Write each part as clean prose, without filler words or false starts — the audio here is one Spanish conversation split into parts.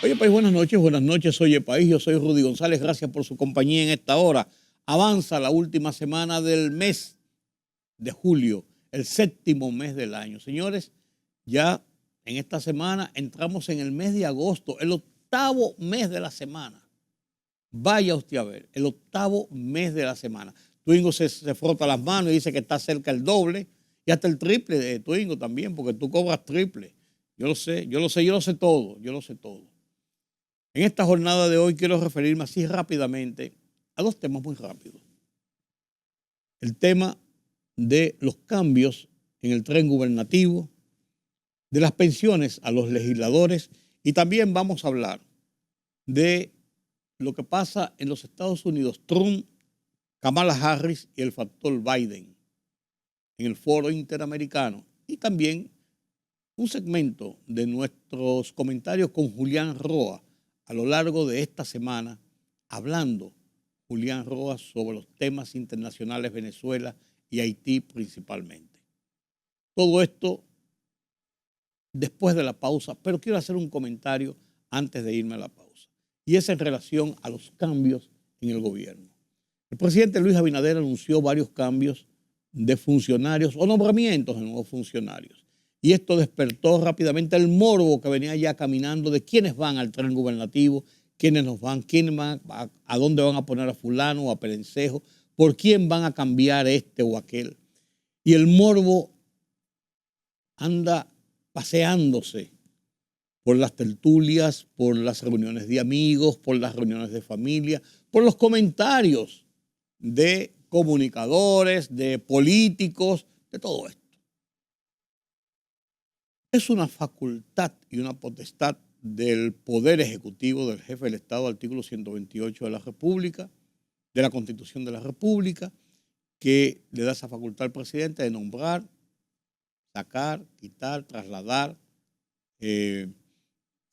Oye, país, buenas noches, oye, país, yo soy Rudy González, gracias por su compañía en esta hora. Avanza la última semana del mes de julio, el séptimo mes del año. Señores, ya en esta semana entramos en el mes de agosto, el octavo mes de la semana. Vaya usted a ver, el octavo mes de la semana. Twingo se frota las manos y dice que está cerca el doble y hasta el triple de Twingo también, porque tú cobras triple. Yo lo sé, yo lo sé, yo lo sé todo, yo lo sé todo. En esta jornada de hoy quiero referirme así rápidamente a dos temas muy rápidos. El tema de los cambios en el tren gubernativo, de las pensiones a los legisladores y también vamos a hablar de lo que pasa en los Estados Unidos, Trump, Kamala Harris y el factor Biden en el foro interamericano y también un segmento de nuestros comentarios con Julián Roa a lo largo de esta semana, hablando Julián Roa sobre los temas internacionales, Venezuela y Haití principalmente. Todo esto después de la pausa, pero quiero hacer un comentario antes de irme a la pausa, y es en relación a los cambios en el gobierno. El presidente Luis Abinader anunció varios cambios de funcionarios o nombramientos de nuevos funcionarios. Y esto despertó rápidamente el morbo que venía ya caminando de quiénes van al tren gubernativo, quiénes nos van, quiénes van, a dónde van a poner a fulano o a Perencejo, por quién van a cambiar este o aquel. Y el morbo anda paseándose por las tertulias, por las reuniones de amigos, por las reuniones de familia, por los comentarios de comunicadores, de políticos, de todo esto. Es una facultad y una potestad del Poder Ejecutivo del Jefe del Estado, artículo 128 de la República, de la Constitución de la República, que le da esa facultad al presidente de nombrar, sacar, quitar, trasladar,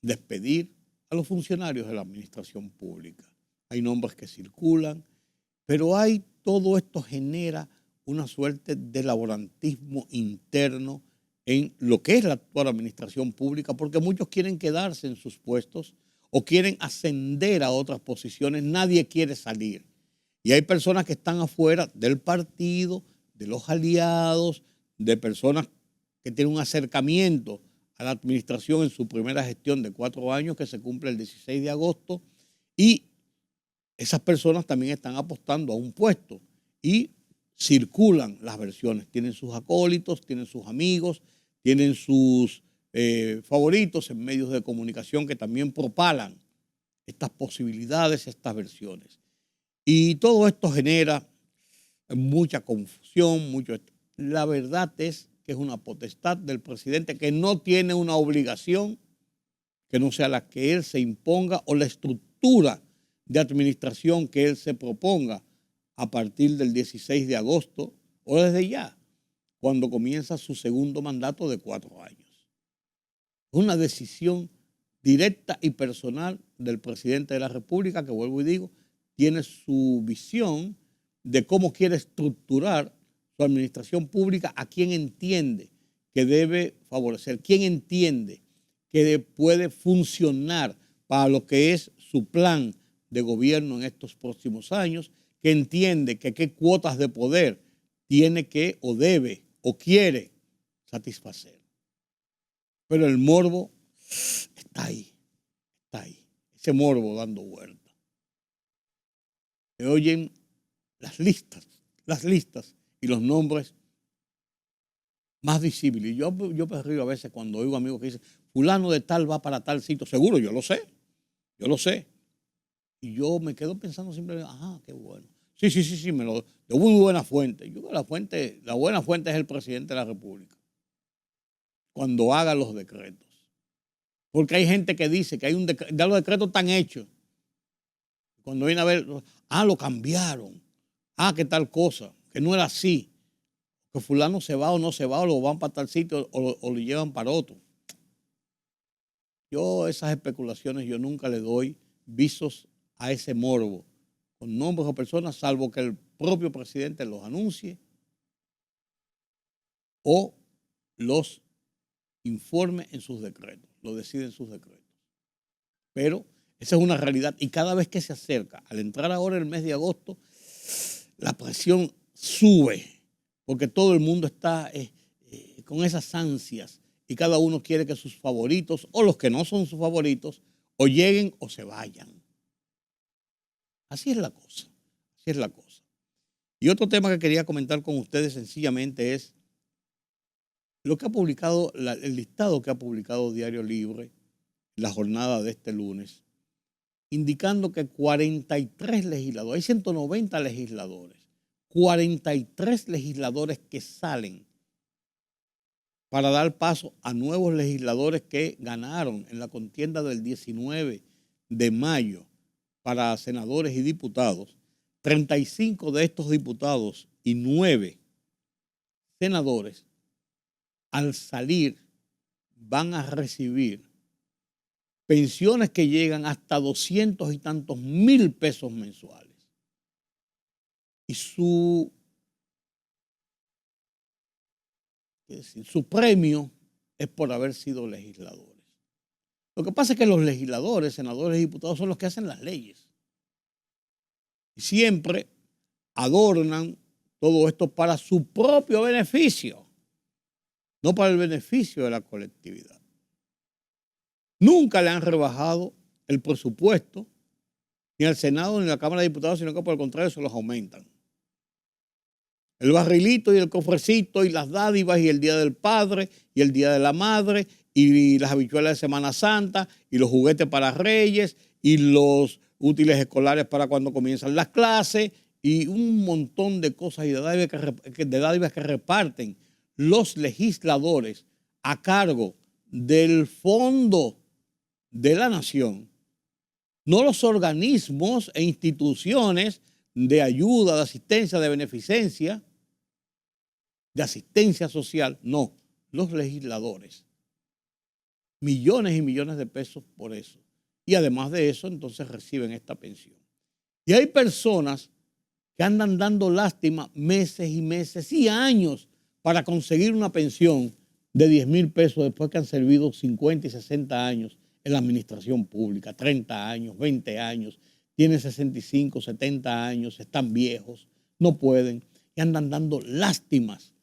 despedir a los funcionarios de la administración pública. Hay nombres que circulan, pero todo esto genera una suerte de laborantismo interno en lo que es la actual administración pública, porque muchos quieren quedarse en sus puestos o quieren ascender a otras posiciones, nadie quiere salir. Y hay personas que están afuera del partido, de los aliados, de personas que tienen un acercamiento a la administración en su primera gestión de 4 años que se cumple el 16 de agosto y esas personas también están apostando a un puesto y circulan las versiones. Tienen sus acólitos, tienen sus amigos, tienen sus favoritos en medios de comunicación que también propalan estas posibilidades, estas versiones. Y todo esto genera mucha confusión, mucho. La verdad es que es una potestad del presidente que no tiene una obligación que no sea la que él se imponga o la estructura de administración que él se proponga a partir del 16 de agosto o desde ya, cuando comienza su segundo mandato de 4 años. Es una decisión directa y personal del presidente de la República que, vuelvo y digo, tiene su visión de cómo quiere estructurar su administración pública, a quién entiende que debe favorecer, quién entiende que puede funcionar para lo que es su plan de gobierno en estos próximos años, que entiende que qué cuotas de poder tiene que o debe o quiere satisfacer. Pero el morbo está ahí, ese morbo dando vuelta. Se oyen las listas y los nombres más visibles. Y yo me río a veces cuando oigo amigos que dicen, fulano de tal va para tal sitio. Seguro, yo lo sé. Y yo me quedo pensando simplemente, ajá, qué bueno. Sí, de muy buena fuente. Yo creo que la buena fuente es el presidente de la República. Cuando haga los decretos. Porque hay gente que dice que ya los decretos están hechos. Cuando viene a ver, lo cambiaron. Que tal cosa, que no era así. Que fulano se va o no se va, o lo van para tal sitio o lo llevan para otro. Yo esas especulaciones yo nunca le doy visos a ese morbo con nombres o personas, salvo que el propio presidente los anuncie o los informe en sus decretos, lo decide en sus decretos. Pero esa es una realidad y cada vez que se acerca, al entrar ahora el mes de agosto, la presión sube porque todo el mundo está con esas ansias y cada uno quiere que sus favoritos o los que no son sus favoritos o lleguen o se vayan. Así es la cosa, así es la cosa. Y otro tema que quería comentar con ustedes sencillamente es lo que ha publicado, el listado que ha publicado Diario Libre en la jornada de este lunes, indicando que 43 legisladores, hay 190 legisladores, 43 legisladores que salen para dar paso a nuevos legisladores que ganaron en la contienda del 19 de mayo para senadores y diputados. 35 de estos diputados y 9 senadores, al salir, van a recibir pensiones que llegan hasta 200 y tantos mil pesos mensuales. Y su premio es por haber sido legisladores. Lo que pasa es que los legisladores, senadores y diputados son los que hacen las leyes. Y siempre adornan todo esto para su propio beneficio, no para el beneficio de la colectividad. Nunca le han rebajado el presupuesto ni al Senado ni a la Cámara de Diputados, sino que por el contrario se los aumentan. El barrilito y el cofrecito y las dádivas y el Día del Padre y el Día de la Madre y las habichuelas de Semana Santa y los juguetes para Reyes y los útiles escolares para cuando comienzan las clases y un montón de cosas y de dádivas que reparten los legisladores a cargo del Fondo de la Nación, no los organismos e instituciones de ayuda, de asistencia, de beneficencia, de asistencia social, no, los legisladores. Millones y millones de pesos por eso. Y además de eso, entonces reciben esta pensión. Y hay personas que andan dando lástima meses y meses y años para conseguir una pensión de 10,000 pesos después que han servido 50 y 60 años en la administración pública, 30 años, 20 años, tienen 65, 70 años, están viejos, no pueden y andan dando lástimas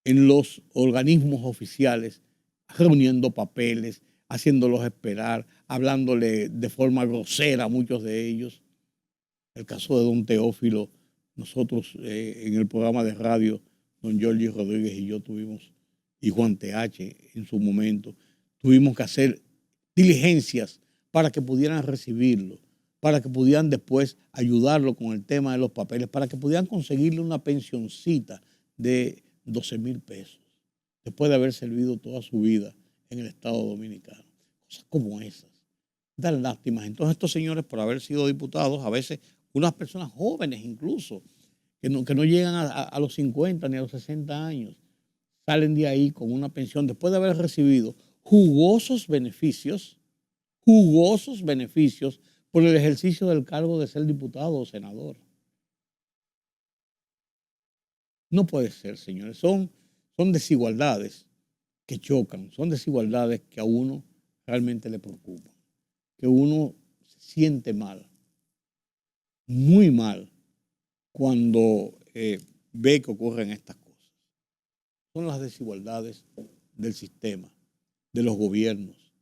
en los organismos oficiales, reuniendo papeles, haciéndolos esperar, hablándole de forma grosera a muchos de ellos. El caso de don Teófilo, nosotros en el programa de radio, don Jorge Rodríguez y yo tuvimos, y Juan TH en su momento, tuvimos que hacer diligencias para que pudieran recibirlo, para que pudieran después ayudarlo con el tema de los papeles, para que pudieran conseguirle una pensioncita de 12,000 pesos, después de haber servido toda su vida en el Estado Dominicano. Cosas como esas dan lástimas. Entonces estos señores, por haber sido diputados, a veces unas personas jóvenes incluso, que no llegan a los 50 ni a los 60 años, salen de ahí con una pensión después de haber recibido jugosos beneficios por el ejercicio del cargo de ser diputado o senador. No puede ser, señores. Son desigualdades que chocan, son desigualdades que a uno realmente le preocupan, que uno se siente mal, muy mal, cuando ve que ocurren estas cosas. Son las desigualdades del sistema, de los gobiernos,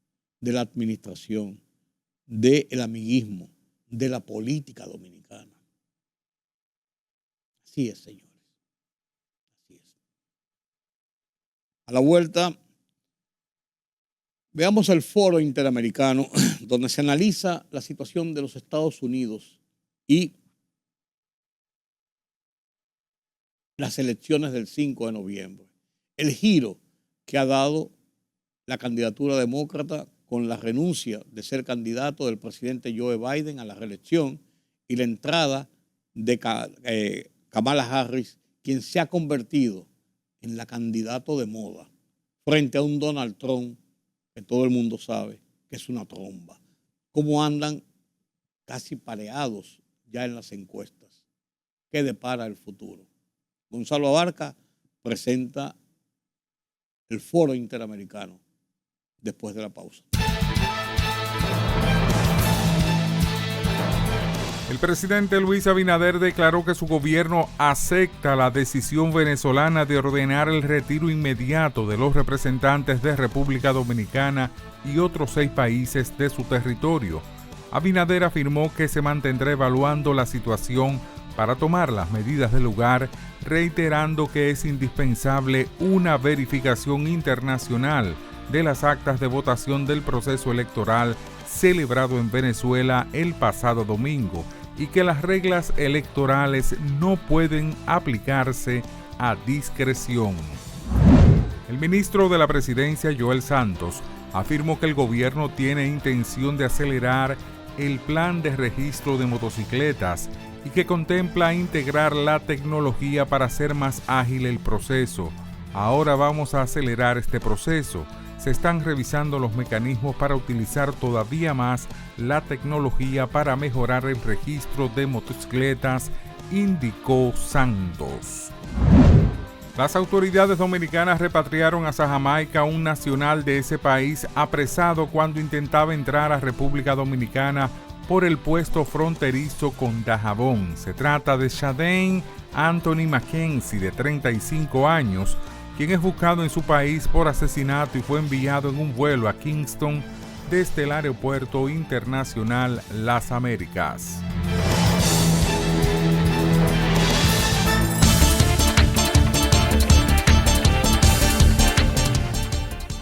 de la administración, del amiguismo, de la política dominicana. Así es, señores. Así es. A la vuelta, veamos el Foro Interamericano, donde se analiza la situación de los Estados Unidos y las elecciones del 5 de noviembre. El giro que ha dado la candidatura demócrata con la renuncia de ser candidato del presidente Joe Biden a la reelección y la entrada de Kamala Harris, quien se ha convertido en la candidata de moda frente a un Donald Trump que todo el mundo sabe que es una tromba. Cómo andan casi pareados ya en las encuestas. ¿Qué depara el futuro? Gonzalo Abarca presenta el Foro Interamericano después de la pausa. El presidente Luis Abinader declaró que su gobierno acepta la decisión venezolana de ordenar el retiro inmediato de los representantes de República Dominicana y otros 6 países de su territorio. Abinader afirmó que se mantendrá evaluando la situación para tomar las medidas del lugar, reiterando que es indispensable una verificación internacional de las actas de votación del proceso electoral celebrado en Venezuela el pasado domingo y que las reglas electorales no pueden aplicarse a discreción. El ministro de la Presidencia, Joel Santos, afirmó que el gobierno tiene intención de acelerar el plan de registro de motocicletas y que contempla integrar la tecnología para hacer más ágil el proceso. Ahora vamos a acelerar este proceso. Se están revisando los mecanismos para utilizar todavía más la tecnología para mejorar el registro de motocicletas, indicó Santos. Las autoridades dominicanas repatriaron a Jamaica un nacional de ese país apresado cuando intentaba entrar a República Dominicana por el puesto fronterizo con Dajabón. Se trata de Shadane Anthony Mackenzie, de 35 años, quien es buscado en su país por asesinato y fue enviado en un vuelo a Kingston desde el Aeropuerto Internacional Las Américas.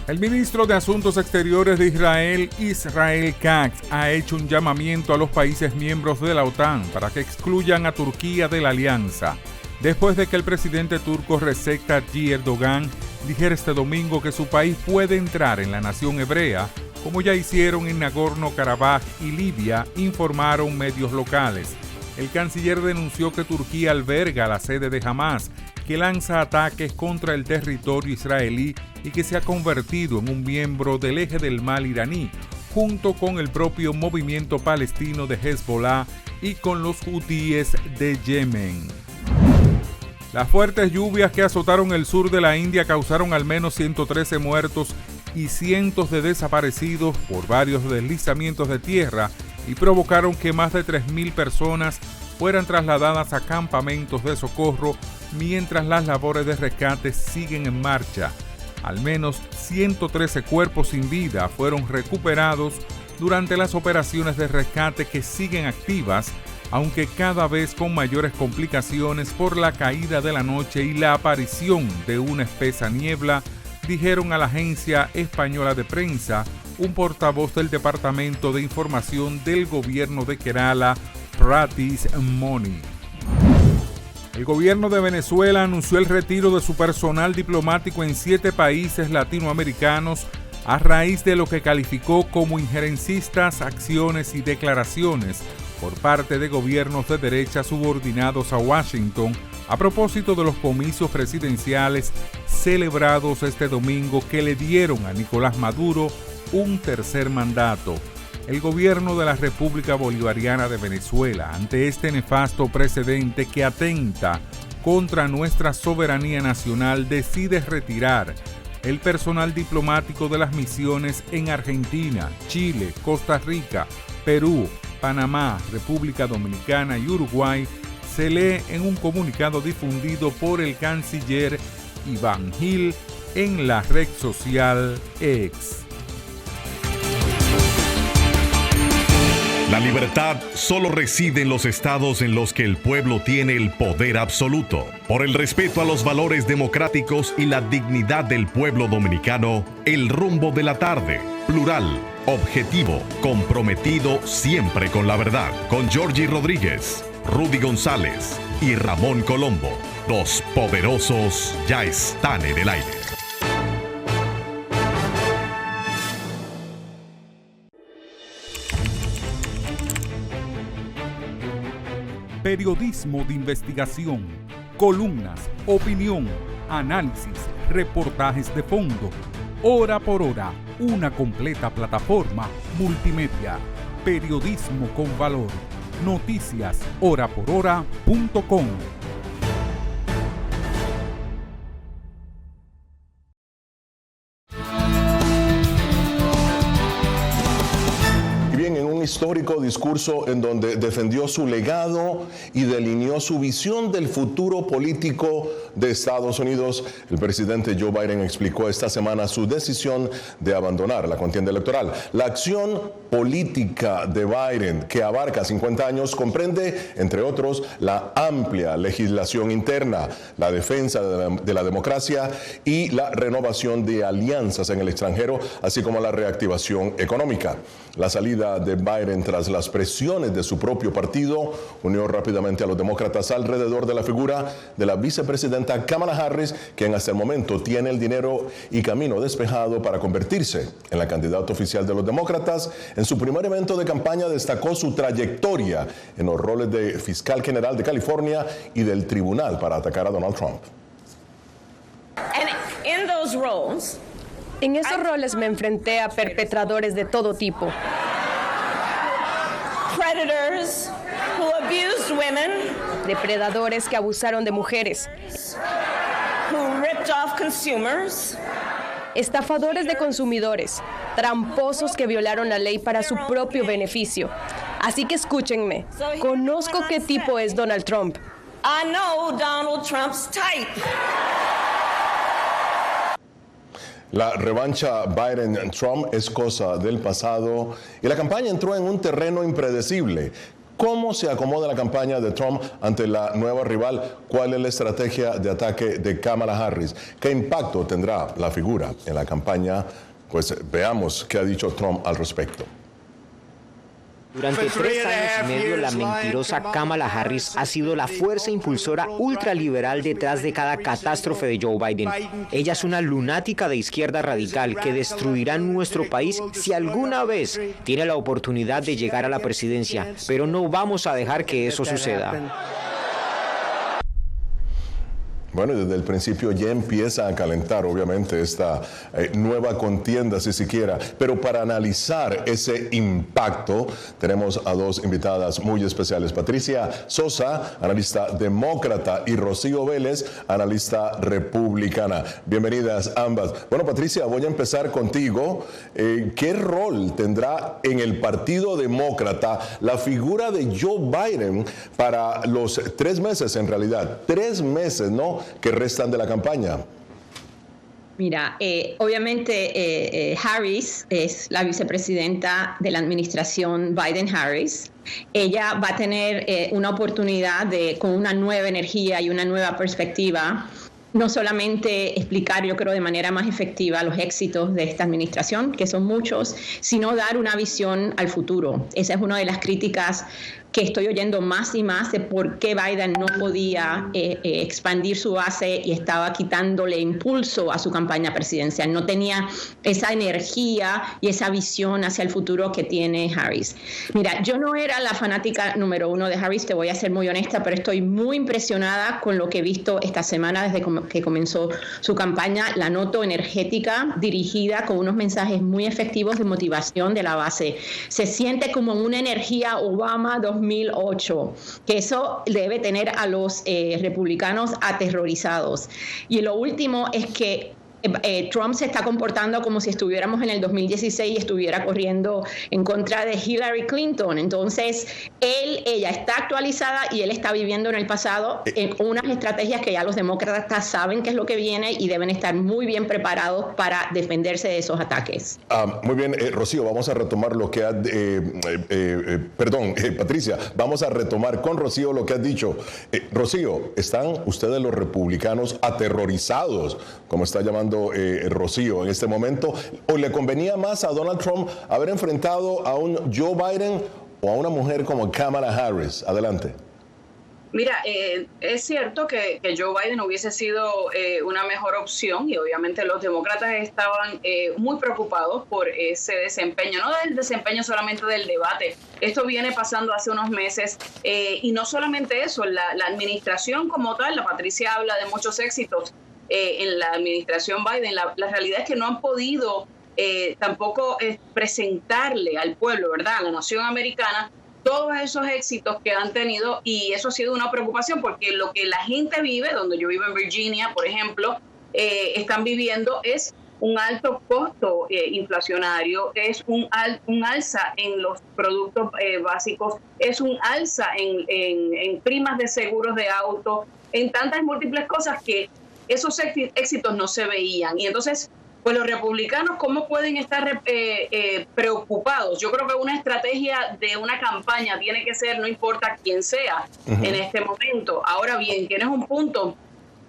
El ministro de Asuntos Exteriores de Israel, Israel Katz, ha hecho un llamamiento a los países miembros de la OTAN para que excluyan a Turquía de la alianza, después de que el presidente turco Recep Tayyip Erdogan dijera este domingo que su país puede entrar en la nación hebrea, como ya hicieron en Nagorno-Karabaj y Libia, informaron medios locales. El canciller denunció que Turquía alberga la sede de Hamas, que lanza ataques contra el territorio israelí y que se ha convertido en un miembro del eje del mal iraní, junto con el propio movimiento palestino de Hezbollah y con los hutíes de Yemen. Las fuertes lluvias que azotaron el sur de la India causaron al menos 113 muertos y cientos de desaparecidos por varios deslizamientos de tierra y provocaron que más de 3.000 personas fueran trasladadas a campamentos de socorro mientras las labores de rescate siguen en marcha. Al menos 113 cuerpos sin vida fueron recuperados durante las operaciones de rescate que siguen activas, aunque cada vez con mayores complicaciones por la caída de la noche y la aparición de una espesa niebla, dijeron a la agencia española de prensa un portavoz del Departamento de Información del Gobierno de Kerala, Pratis Moni. El gobierno de Venezuela anunció el retiro de su personal diplomático en 7 países latinoamericanos a raíz de lo que calificó como injerencistas acciones y declaraciones por parte de gobiernos de derecha subordinados a Washington a propósito de los comicios presidenciales celebrados este domingo que le dieron a Nicolás Maduro un tercer mandato. El gobierno de la República Bolivariana de Venezuela, ante este nefasto precedente que atenta contra nuestra soberanía nacional, decide retirar el personal diplomático de las misiones en Argentina, Chile, Costa Rica, Perú, Panamá, República Dominicana y Uruguay, se lee en un comunicado difundido por el canciller Iván Gil en la red social X. La libertad solo reside en los estados en los que el pueblo tiene el poder absoluto. Por el respeto a los valores democráticos y la dignidad del pueblo dominicano, El Rumbo de la Tarde, plural, objetivo, comprometido siempre con la verdad. Con Georgie Rodríguez, Rudy González y Ramón Colombo. Los poderosos ya están en el aire. Periodismo de investigación, columnas, opinión, análisis, reportajes de fondo. Hora por hora, una completa plataforma multimedia. Periodismo con valor. Noticias horaporhora.com. Y bien, en un un histórico discurso en donde defendió su legado y delineó su visión del futuro político de Estados Unidos. El presidente Joe Biden explicó esta semana su decisión de abandonar la contienda electoral. La acción política de Biden, que abarca 50 años, comprende, entre otros, la amplia legislación interna, la defensa de la democracia y la renovación de alianzas en el extranjero, así como la reactivación económica. La salida de Biden tras las presiones de su propio partido unió rápidamente a los demócratas alrededor de la figura de la vicepresidenta Kamala Harris, quien hasta el momento tiene el dinero y camino despejado para convertirse en la candidata oficial de los demócratas. En su primer evento de campaña destacó su trayectoria en los roles de fiscal general de California y del tribunal para atacar a Donald Trump. En esos roles me enfrenté a perpetradores de todo tipo. Predators who abused women, depredadores que abusaron de mujeres, who ripped off consumers, estafadores de consumidores, tramposos que violaron la ley para su propio beneficio. Así que escúchenme, conozco qué tipo es Donald Trump. I know Donald Trump's type. La revancha Biden-Trump es cosa del pasado y la campaña entró en un terreno impredecible. ¿Cómo se acomoda la campaña de Trump ante la nueva rival? ¿Cuál es la estrategia de ataque de Kamala Harris? ¿Qué impacto tendrá la figura en la campaña? Pues veamos qué ha dicho Trump al respecto. Durante 3 años y medio, la mentirosa Kamala Harris ha sido la fuerza impulsora ultraliberal detrás de cada catástrofe de Joe Biden. Ella es una lunática de izquierda radical que destruirá nuestro país si alguna vez tiene la oportunidad de llegar a la presidencia, pero no vamos a dejar que eso suceda. Bueno, desde el principio ya empieza a calentar, obviamente, esta nueva contienda, si siquiera. Pero para analizar ese impacto, tenemos a dos invitadas muy especiales. Patricia Sosa, analista demócrata, y Rocío Vélez, analista republicana. Bienvenidas ambas. Bueno, Patricia, voy a empezar contigo. ¿Qué rol tendrá en el Partido Demócrata la figura de Joe Biden para los 3 meses, en realidad? 3 meses, ¿no?, que restan de la campaña. Mira, obviamente Harris es la vicepresidenta de la administración Biden-Harris. Ella va a tener una oportunidad con una nueva energía y una nueva perspectiva, no solamente explicar, yo creo, de manera más efectiva los éxitos de esta administración, que son muchos, sino dar una visión al futuro. Esa es una de las críticas que estoy oyendo más y más de por qué Biden no podía expandir su base y estaba quitándole impulso a su campaña presidencial. No tenía esa energía y esa visión hacia el futuro que tiene Harris. Mira, yo no era la fanática número 1 de Harris, te voy a ser muy honesta, pero estoy muy impresionada con lo que he visto esta semana desde que comenzó su campaña. La noto energética, dirigida, con unos mensajes muy efectivos de motivación de la base. Se siente como una energía Obama 2008, que eso debe tener a los republicanos aterrorizados. Y lo último es que Trump se está comportando como si estuviéramos en el 2016 y estuviera corriendo en contra de Hillary Clinton. Entonces, ella está actualizada y él está viviendo en el pasado en unas estrategias que ya los demócratas saben qué es lo que viene y deben estar muy bien preparados para defenderse de esos ataques. Muy bien, Rocío, vamos a retomar lo que Patricia, vamos a retomar con Rocío lo que has dicho. Rocío, ¿están ustedes los republicanos aterrorizados, como está llamando Rocío en este momento, o le convenía más a Donald Trump haber enfrentado a un Joe Biden o a una mujer como Kamala Harris? Adelante. Mira, es cierto que Joe Biden hubiese sido una mejor opción y obviamente los demócratas estaban muy preocupados por ese desempeño, no del desempeño solamente del debate. Esto viene pasando hace unos meses y no solamente eso, la administración como tal, la Patricia habla de muchos éxitos en la administración Biden. La realidad es que no han podido tampoco presentarle al pueblo, ¿verdad?, a la nación americana, todos esos éxitos que han tenido, y eso ha sido una preocupación porque lo que la gente vive, donde yo vivo en Virginia, por ejemplo, están viviendo es un alto costo inflacionario, es un alza en los productos básicos, es un alza en primas de seguros de auto, en tantas múltiples cosas que esos éxitos no se veían. Y entonces, pues los republicanos, ¿cómo pueden estar preocupados? Yo creo que una estrategia de una campaña tiene que ser, no importa quién sea en este momento. Ahora bien, tienes un punto,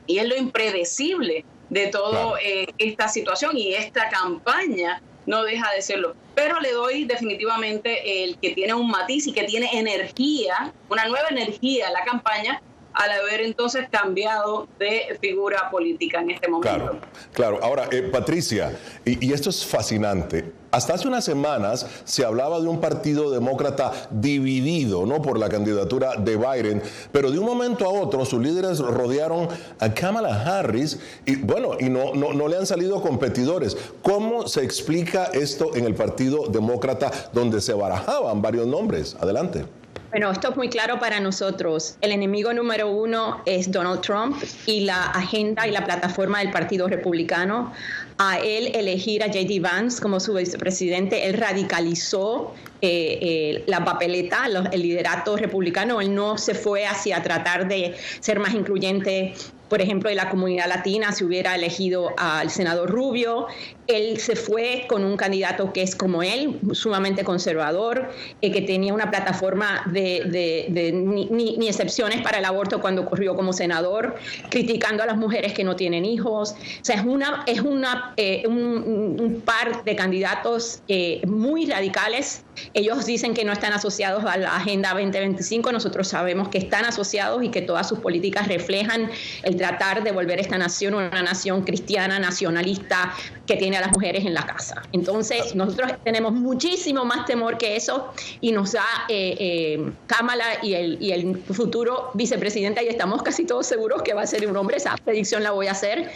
y es lo impredecible de toda esta situación, y esta campaña no deja de serlo. Pero le doy definitivamente el que tiene un matiz y que tiene energía, una nueva energía en la campaña, al haber entonces cambiado de figura política en este momento. Claro. Ahora, Patricia, y esto es fascinante. Hasta hace unas semanas se hablaba de un partido demócrata dividido, ¿no?, por la candidatura de Biden, pero de un momento a otro sus líderes rodearon a Kamala Harris y no le han salido competidores. ¿Cómo se explica esto en el Partido Demócrata, donde se barajaban varios nombres? Adelante. Bueno, esto es muy claro para nosotros. El enemigo número uno es Donald Trump y la agenda y la plataforma del Partido Republicano. A él elegir a J.D. Vance como su vicepresidente, él radicalizó la papeleta, el liderato republicano. Él no se fue hacia tratar de ser más incluyente, por ejemplo, de la comunidad latina, si hubiera elegido al senador Rubio. Él se fue con un candidato que es como él, sumamente conservador, que tenía una plataforma ni excepciones para el aborto cuando ocurrió como senador, criticando a las mujeres que no tienen hijos. O sea, es un par de candidatos muy radicales. Ellos dicen que no están asociados a la Agenda 2025. Nosotros sabemos que están asociados y que todas sus políticas reflejan el tratar de volver esta nación una nación cristiana, nacionalista, que tiene a las mujeres en la casa. Entonces, nosotros tenemos muchísimo más temor que eso, y nos da Kamala y el futuro vicepresidente, y estamos casi todos seguros que va a ser un hombre, esa predicción la voy a hacer,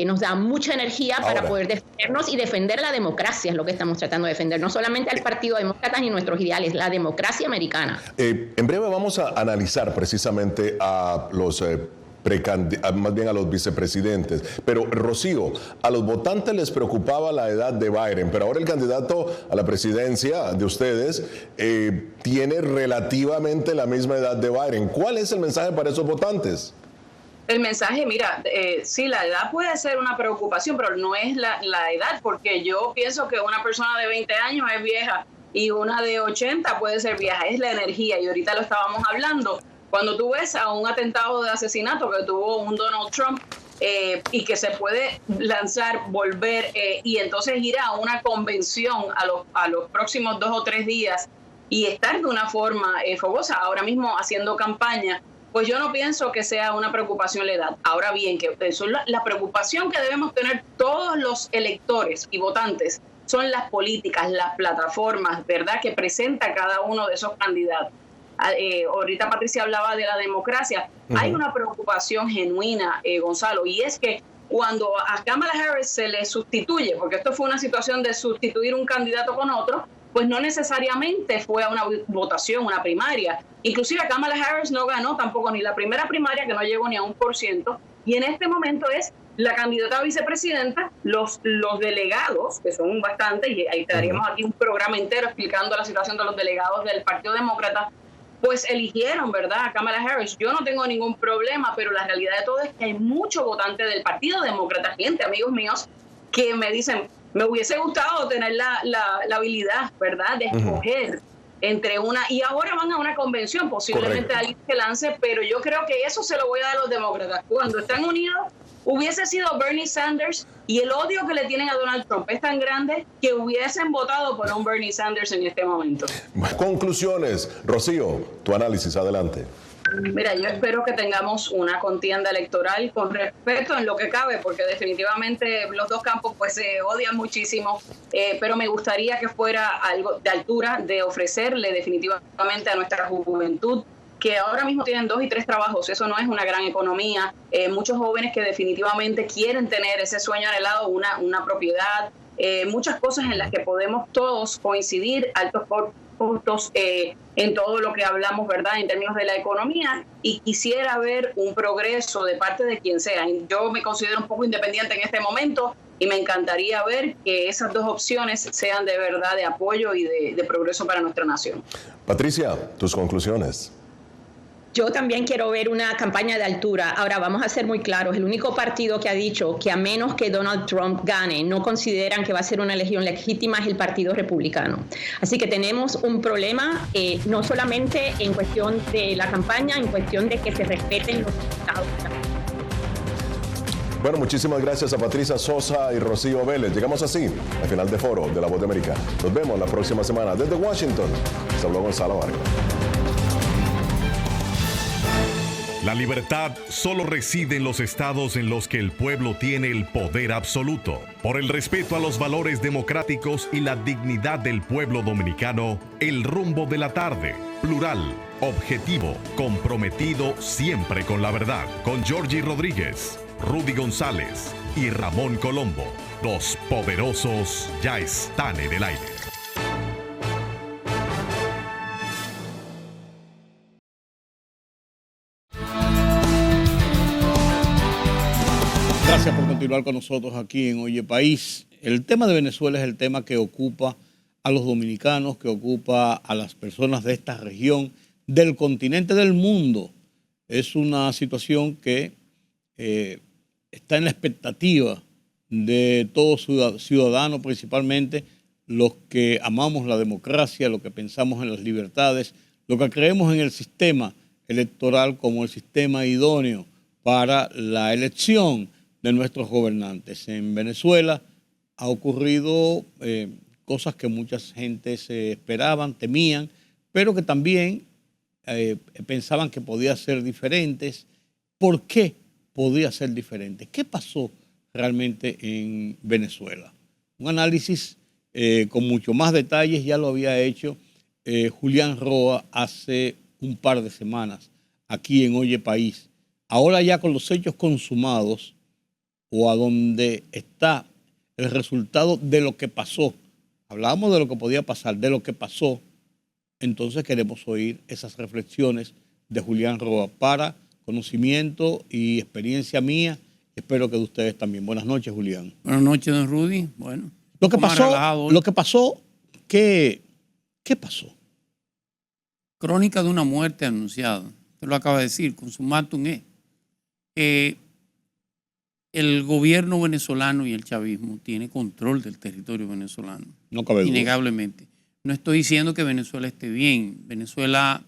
nos da mucha energía para poder defendernos y defender la democracia, es lo que estamos tratando de defender, no solamente al Partido Demócrata ni nuestros ideales, la democracia americana. En breve vamos a analizar precisamente a los más bien a los vicepresidentes. Pero, Rocío, a los votantes les preocupaba la edad de Biden, pero ahora el candidato a la presidencia de ustedes tiene relativamente la misma edad de Biden. ¿Cuál es el mensaje para esos votantes? El mensaje, mira, sí, la edad puede ser una preocupación, pero no es la edad, porque yo pienso que una persona de 20 años es vieja y una de 80 puede ser vieja, es la energía, y ahorita lo estábamos hablando. Cuando tú ves a un atentado de asesinato que tuvo un Donald Trump y que se puede lanzar, volver y entonces ir a una convención a los próximos 2 o 3 días y estar de una forma fogosa, ahora mismo haciendo campaña, pues yo no pienso que sea una preocupación la edad. Ahora bien, que eso es la preocupación que debemos tener todos los electores y votantes, son las políticas, las plataformas, ¿verdad?, que presenta cada uno de esos candidatos. Ahorita Patricia hablaba de la democracia. Hay una preocupación genuina, Gonzalo, y es que cuando a Kamala Harris se le sustituye, porque esto fue una situación de sustituir un candidato con otro, pues no necesariamente fue a una votación, una primaria. Inclusive Kamala Harris no ganó tampoco ni la primera primaria, que no llegó ni a 1%, y en este momento es la candidata a vicepresidenta, los delegados, que son bastantes, y ahí tendríamos aquí un programa entero explicando la situación de los delegados del Partido Demócrata, pues eligieron, ¿verdad?, a Kamala Harris. Yo no tengo ningún problema, pero la realidad de todo es que hay muchos votantes del Partido Demócrata, amigos míos, que me dicen, me hubiese gustado tener la habilidad, ¿verdad?, de escoger entre una, y ahora van a una convención, posiblemente alguien se lance, pero yo creo que eso se lo voy a dar a los demócratas. Cuando están unidos, hubiese sido Bernie Sanders, y el odio que le tienen a Donald Trump es tan grande que hubiesen votado por un Bernie Sanders en este momento. Conclusiones. Rocío, tu análisis, adelante. Mira, yo espero que tengamos una contienda electoral con respeto en lo que cabe, porque definitivamente los dos campos pues se odian muchísimo, pero me gustaría que fuera algo de altura, de ofrecerle definitivamente a nuestra juventud, que ahora mismo tienen 2 y 3 trabajos, eso no es una gran economía, muchos jóvenes que definitivamente quieren tener ese sueño anhelado, una propiedad, muchas cosas en las que podemos todos coincidir, altos costos en todo lo que hablamos, ¿verdad?, en términos de la economía, y quisiera ver un progreso de parte de quien sea. Yo me considero un poco independiente en este momento y me encantaría ver que esas dos opciones sean de verdad de apoyo y de progreso para nuestra nación. Patricia, tus conclusiones. Yo también quiero ver una campaña de altura. Ahora, vamos a ser muy claros. El único partido que ha dicho que a menos que Donald Trump gane, no consideran que va a ser una elección legítima es el Partido Republicano. Así que tenemos un problema, no solamente en cuestión de la campaña, en cuestión de que se respeten los estados. Bueno, muchísimas gracias a Patricia Sosa y Rocío Vélez. Llegamos así al final de Foro de La Voz de América. Nos vemos la próxima semana. Desde Washington, se habló Gonzalo Vargas. La libertad solo reside en los estados en los que el pueblo tiene el poder absoluto. Por el respeto a los valores democráticos y la dignidad del pueblo dominicano, El Rumbo de la Tarde, plural, objetivo, comprometido siempre con la verdad. Con Georgie Rodríguez, Rudy González y Ramón Colombo. Los poderosos ya están en el aire. Gracias por continuar con nosotros aquí en Oye País. El tema de Venezuela es el tema que ocupa a los dominicanos, que ocupa a las personas de esta región, del continente, del mundo. Es una situación que está en la expectativa de todo ciudadano, principalmente los que amamos la democracia, los que pensamos en las libertades, los que creemos en el sistema electoral como el sistema idóneo para la elección de nuestros gobernantes. En Venezuela ha ocurrido cosas que mucha gente se esperaban, temían, pero que también pensaban que podían ser diferentes. ¿Por qué podía ser diferente? ¿Qué pasó realmente en Venezuela? Un análisis con mucho más detalles ya lo había hecho Julián Roa hace un par de semanas aquí en Oye País. Ahora ya con los hechos consumados, o a donde está el resultado de lo que pasó. Hablábamos de lo que podía pasar, de lo que pasó. Entonces queremos oír esas reflexiones de Julián Roa para conocimiento y experiencia mía. Espero que de ustedes también. Buenas noches, Julián. Buenas noches, don Rudy. Bueno, lo que pasó, ¿qué pasó? Crónica de una muerte anunciada. Usted lo acaba de decir, consumatum es. El gobierno venezolano y el chavismo tiene control del territorio venezolano. No cabe duda. Innegablemente. No estoy diciendo que Venezuela esté bien. Venezuela,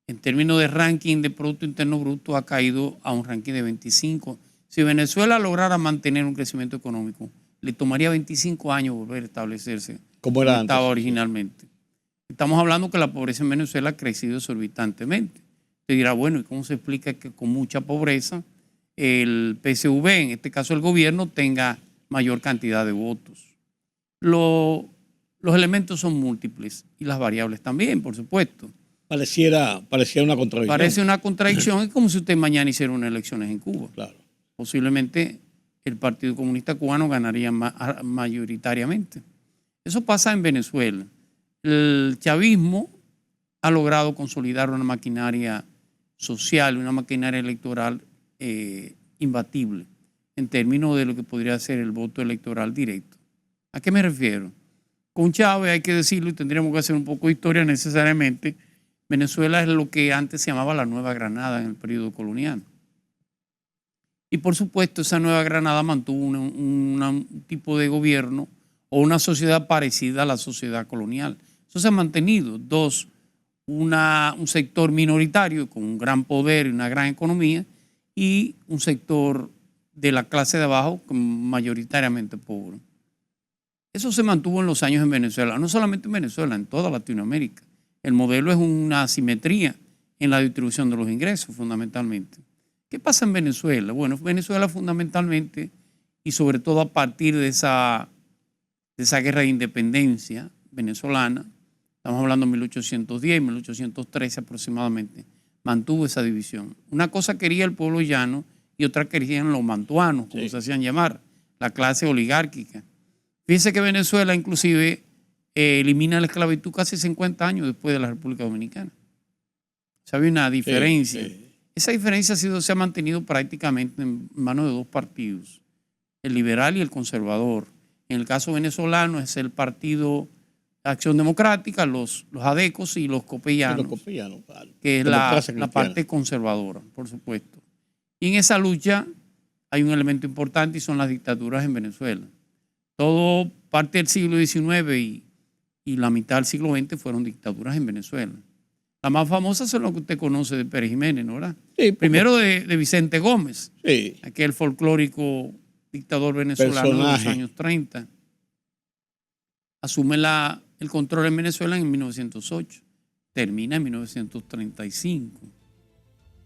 en términos de ranking de Producto Interno Bruto, ha caído a un ranking de 25. Si Venezuela lograra mantener un crecimiento económico, le tomaría 25 años volver a establecerse como era antes, estaba originalmente. Estamos hablando que la pobreza en Venezuela ha crecido exorbitantemente. Usted dirá, bueno, ¿y cómo se explica que con mucha pobreza el PSV, en este caso el gobierno, tenga mayor cantidad de votos? Los elementos son múltiples y las variables también, por supuesto. Pareciera una contradicción. Parece una contradicción. Es como si usted mañana hiciera unas elecciones en Cuba. Claro. Posiblemente el Partido Comunista Cubano ganaría mayoritariamente. Eso pasa en Venezuela. El chavismo ha logrado consolidar una maquinaria social, una maquinaria electoral imbatible en términos de lo que podría ser el voto electoral directo. ¿A qué me refiero? Con Chávez, hay que decirlo, y tendríamos que hacer un poco de historia necesariamente, Venezuela es lo que antes se llamaba la Nueva Granada en el periodo colonial. Y por supuesto esa Nueva Granada mantuvo un tipo de gobierno o una sociedad parecida a la sociedad colonial. Eso se ha mantenido. Dos, un sector minoritario con un gran poder y una gran economía, y un sector de la clase de abajo mayoritariamente pobre. Eso se mantuvo en los años en Venezuela, no solamente en Venezuela, en toda Latinoamérica. El modelo es una asimetría en la distribución de los ingresos, fundamentalmente. ¿Qué pasa en Venezuela? Bueno, Venezuela fundamentalmente, y sobre todo a partir de esa guerra de independencia venezolana, estamos hablando de 1810, 1813 aproximadamente, mantuvo esa división. Una cosa quería el pueblo llano y otra querían los mantuanos, como se hacían llamar, la clase oligárquica. Fíjense que Venezuela inclusive elimina la esclavitud casi 50 años después de la República Dominicana. O sea, había una diferencia. Esa diferencia se ha mantenido prácticamente en manos de dos partidos, el liberal y el conservador. En el caso venezolano es el partido Acción Democrática, los ADECOS y los copellanos, claro. Que es la parte conservadora, por supuesto. Y en esa lucha hay un elemento importante y son las dictaduras en Venezuela. Todo parte del siglo XIX y la mitad del siglo XX fueron dictaduras en Venezuela. La más famosa es lo que usted conoce de Pérez Jiménez, ¿no? ¿Verdad? Sí, primero de Vicente Gómez, sí, aquel folclórico dictador venezolano de los años 30. Asume el control en Venezuela en 1908, termina en 1935.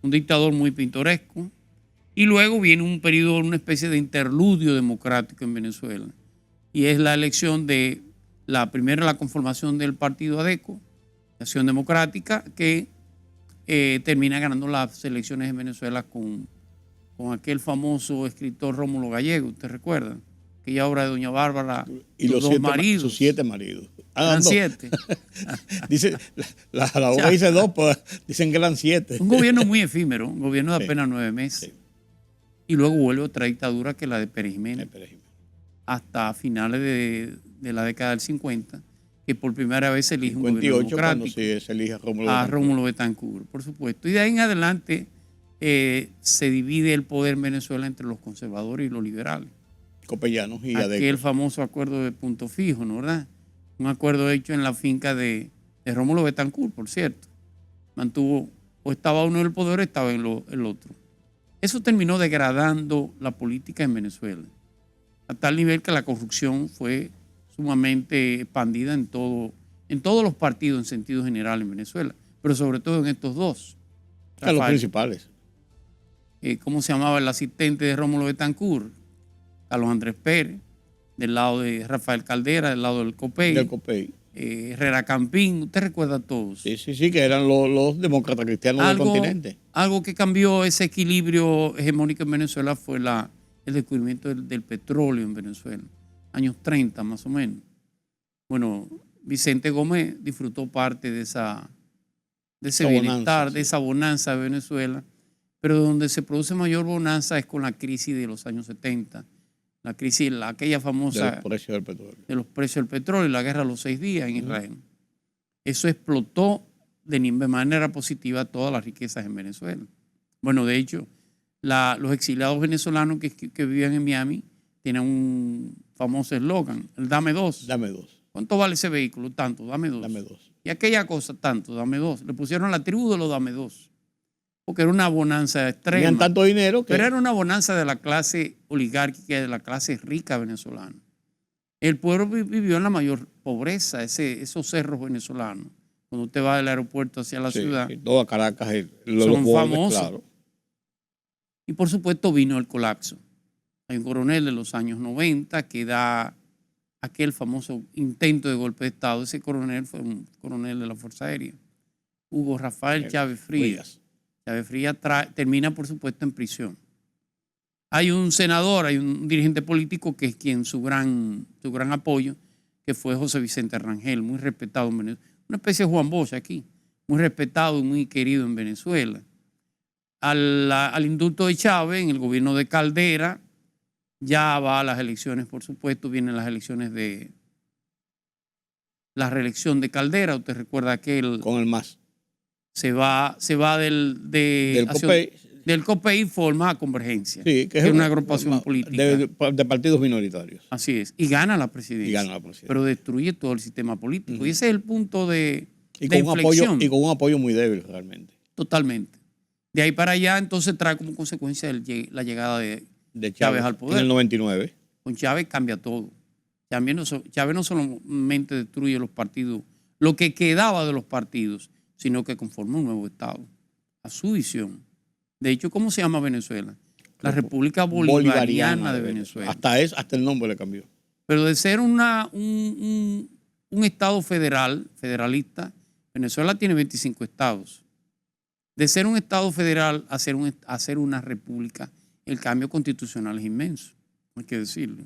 Un dictador muy pintoresco. Y luego viene un periodo, una especie de interludio democrático en Venezuela. Y es la elección de la conformación del partido ADECO, Acción Democrática, que termina ganando las elecciones en Venezuela con aquel famoso escritor Rómulo Gallego, ¿usted recuerda? Aquella obra de Doña Bárbara, y los dos maridos. Sus 7 maridos. Eran 7. Dice, la obra dice 2, pues dicen que eran 7. Un gobierno muy efímero, un gobierno de apenas 9 meses. Sí. Y luego vuelve otra dictadura que la de Pérez Jiménez. Hasta finales de la década del 50, que por primera vez se elige un gobierno democrático. Se elige a Rómulo Betancourt, por supuesto. Y de ahí en adelante se divide el poder en Venezuela entre los conservadores y los liberales. Copellanos y ADECO. Aquel famoso acuerdo de Punto Fijo, ¿no, verdad? Un acuerdo hecho en la finca de Rómulo Betancourt, por cierto. Mantuvo, o estaba uno en el poder o estaba en el otro. Eso terminó degradando la política en Venezuela, a tal nivel que la corrupción fue sumamente expandida en todos los partidos en sentido general en Venezuela, pero sobre todo en estos dos. Rafael, los principales. ¿Cómo se llamaba el asistente de Rómulo Betancourt? Carlos Andrés Pérez, del lado de Rafael Caldera, del lado del COPEI. Herrera Campín, usted recuerda a todos. Sí, que eran los demócratas cristianos del continente. Algo que cambió ese equilibrio hegemónico en Venezuela fue el descubrimiento del petróleo en Venezuela, años 30 más o menos. Bueno, Vicente Gómez disfrutó parte de ese bienestar, de esa bonanza de Venezuela, pero donde se produce mayor bonanza es con la crisis de los años 70. La crisis, aquella famosa de los precios del petróleo y la guerra de los 6 días en Israel. Eso explotó de manera positiva todas las riquezas en Venezuela. Bueno, de hecho, los exiliados venezolanos que vivían en Miami tienen un famoso eslogan, el dame 2. Dame 2. ¿Cuánto vale ese vehículo? Tanto, dame 2. Dame 2. Y aquella cosa, tanto, dame 2. Le pusieron la tribu de los dame 2. Porque era una bonanza extrema. Tenían tanto dinero que... Pero era una bonanza de la clase oligárquica, de la clase rica venezolana. El pueblo vivió en la mayor pobreza, esos cerros venezolanos. Cuando usted va del aeropuerto hacia la ciudad. Sí, toda Caracas son famosos. Claro. Y por supuesto vino el colapso. Hay un coronel de los años 90 que da aquel famoso intento de golpe de Estado. Ese coronel fue un coronel de la Fuerza Aérea, Hugo Rafael Chávez Frías. Chávez Frías termina, por supuesto, en prisión. Hay un senador, hay un dirigente político que es quien su gran apoyo, que fue José Vicente Rangel, muy respetado en Venezuela. Una especie de Juan Bosch aquí, muy respetado y muy querido en Venezuela. Al indulto de Chávez, en el gobierno de Caldera, ya va a las elecciones, por supuesto, vienen las elecciones de la reelección de Caldera. Usted recuerda aquel... Con el MAS. Se va del COPEI y forma Convergencia, sí, que es una agrupación política. De partidos minoritarios. Así es. Y gana la presidencia. Pero destruye todo el sistema político. Y ese es el punto de inflexión. Y con un apoyo muy débil realmente. Totalmente. De ahí para allá, entonces trae como consecuencia la llegada de Chávez al poder. En el 99. Con Chávez cambia todo. Chávez no solamente destruye los partidos, lo que quedaba de los partidos, sino que conforma un nuevo Estado, a su visión. De hecho, ¿cómo se llama Venezuela? La República Bolivariana de Venezuela. Hasta el nombre le cambió. Pero de ser un Estado federalista, Venezuela tiene 25 estados. De ser un Estado federal a ser una república, el cambio constitucional es inmenso, hay que decirlo.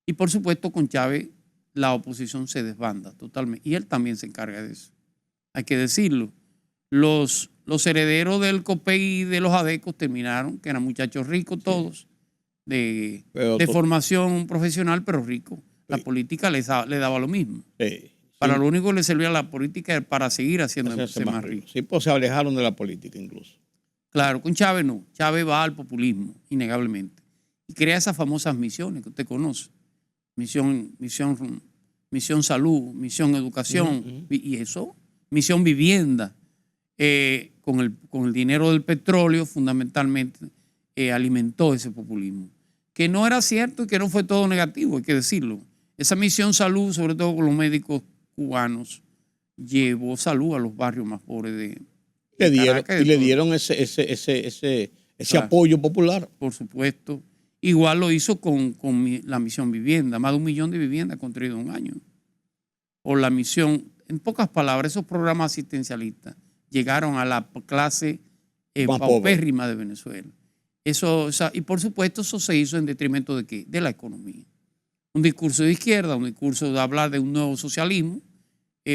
Y por supuesto, con Chávez, la oposición se desbanda totalmente. Y él también se encarga de eso. Hay que decirlo. Los herederos del COPEI y de los ADECOS terminaron, que eran muchachos ricos todos, de formación profesional, pero ricos. La política le daba lo mismo. Para lo único que le servía la política era para seguir haciéndose más rico. Sí, pues se alejaron de la política incluso. Claro, con Chávez no. Chávez va al populismo, innegablemente. Y crea esas famosas misiones que usted conoce. Misión salud, misión educación, y eso, misión vivienda. Con el dinero del petróleo, fundamentalmente, alimentó ese populismo. Que no era cierto y que no fue todo negativo, hay que decirlo. Esa misión salud, sobre todo con los médicos cubanos, llevó salud a los barrios más pobres de Caracas. Le dieron ese apoyo popular. Por supuesto. Igual lo hizo con la misión vivienda. Más de 1 millón de viviendas construidas en un año. O la misión, en pocas palabras, esos programas asistencialistas llegaron a la clase paupérrima de Venezuela. Y por supuesto eso se hizo en detrimento de ¿qué? De la economía. Un discurso de izquierda, un discurso de hablar de un nuevo socialismo,